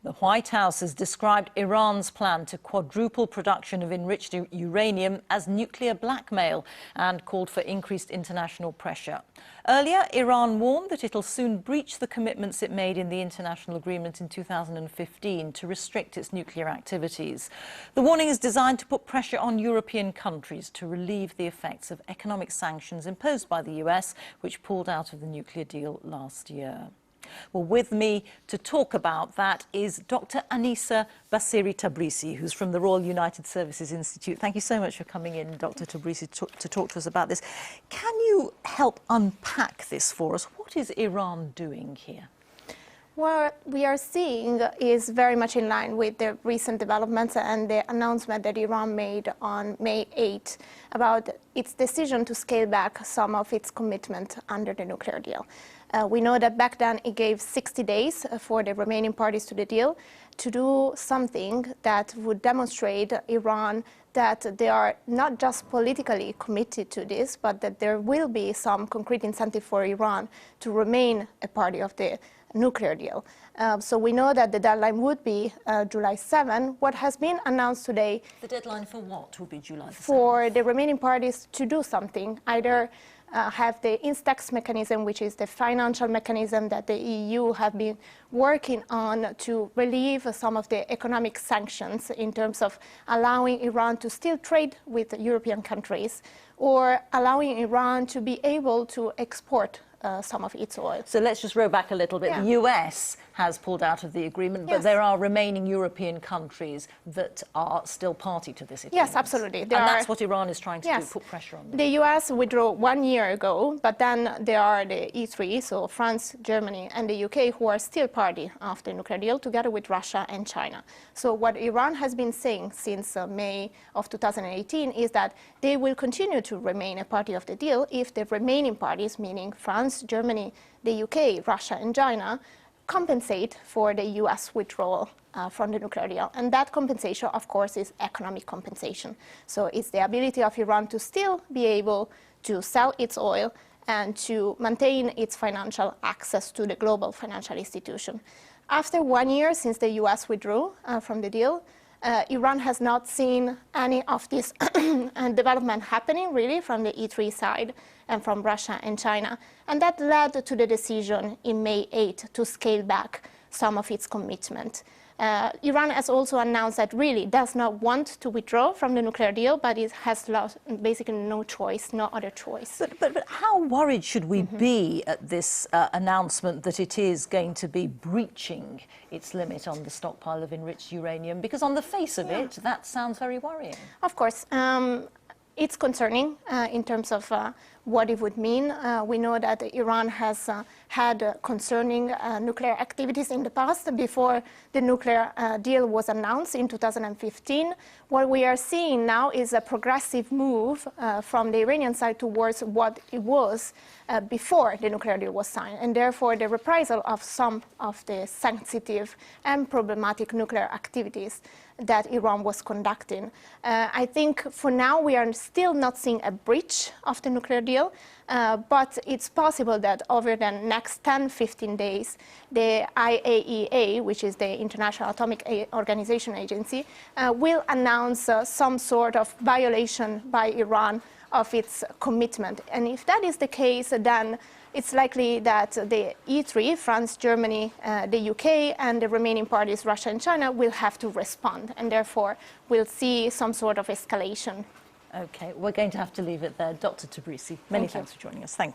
The White House has described Iran's plan to quadruple production of enriched uranium as nuclear blackmail and called for increased international pressure. Earlier, Iran warned that it'll soon breach the commitments it made in the international agreement in 2015 to restrict its nuclear activities. The warning is designed to put pressure on European countries to relieve the effects of economic sanctions imposed by the US, which pulled out of the nuclear deal last year. Well, with me to talk about that is Dr. Aniseh Bassiri Tabrizi, who's from the Royal United Services Institute. Thank you so much for coming in, Dr. Tabrizi, to talk to us about this. Can you help unpack this for us? What is Iran doing here? What we are seeing is very much in line with the recent developments and the announcement that Iran made on May 8 about its decision to scale back some of its commitment under the nuclear deal. We know that back then it gave 60 days for the remaining parties to the deal to do something that would demonstrate Iran that they are not just politically committed to this, but that there will be some concrete incentive for Iran to remain a party of the nuclear deal. So we know that the deadline would be July 7. What has been announced today... The deadline for what will be July 7? For the remaining parties to do something, either have the INSTEX mechanism, which is the financial mechanism that the EU have been working on to relieve some of the economic sanctions in terms of allowing Iran to still trade with European countries, or allowing Iran to be able to export some of its oil. So let's just row back a little bit. Yeah. The US has pulled out of the agreement, but Yes. there are remaining European countries that are still party to this agreement. Yes, absolutely. And that's what Iran is trying to do, Yes. put pressure on them. The US withdrew 1 year ago, but then there are the E3, so France, Germany, and the UK, who are still party of the nuclear deal, together with Russia and China. So what Iran has been saying since May of 2018 is that they will continue to remain a party of the deal if the remaining parties, meaning France, Germany, the UK, Russia, and China, compensate for the US withdrawal from the nuclear deal. And that compensation, of course, is economic compensation. So it's the ability of Iran to still be able to sell its oil and to maintain its financial access to the global financial institution. After 1 year since the US withdrew from the deal, Iran has not seen any of this development happening, really, from the E3 side and from Russia and China. And that led to the decision in May 8 to scale back some of its commitment. Iran has also announced that really does not want to withdraw from the nuclear deal, but it has lost basically no choice, no other choice. But how worried should we be at this announcement that it is going to be breaching its limit on the stockpile of enriched uranium? Because on the face of it, that sounds very worrying. Of course. It's concerning in terms of what it would mean. We know that Iran has had concerning nuclear activities in the past before the nuclear deal was announced in 2015. What we are seeing now is a progressive move from the Iranian side towards what it was before the nuclear deal was signed, and therefore the reprisal of some of the sensitive and problematic nuclear activities that Iran was conducting. I think for now we are still not seeing a breach of the nuclear deal, but it's possible that over the next 10-15 days, the IAEA, which is the International Atomic Organization Agency, will announce some sort of violation by Iran of its commitment. And if that is the case, then it's likely that the E3, France, Germany, the UK, and the remaining parties, Russia and China, will have to respond, and therefore we'll see some sort of escalation. Okay, we're going to have to leave it there. Dr. Tabrizi, many thanks for joining us. Thank you.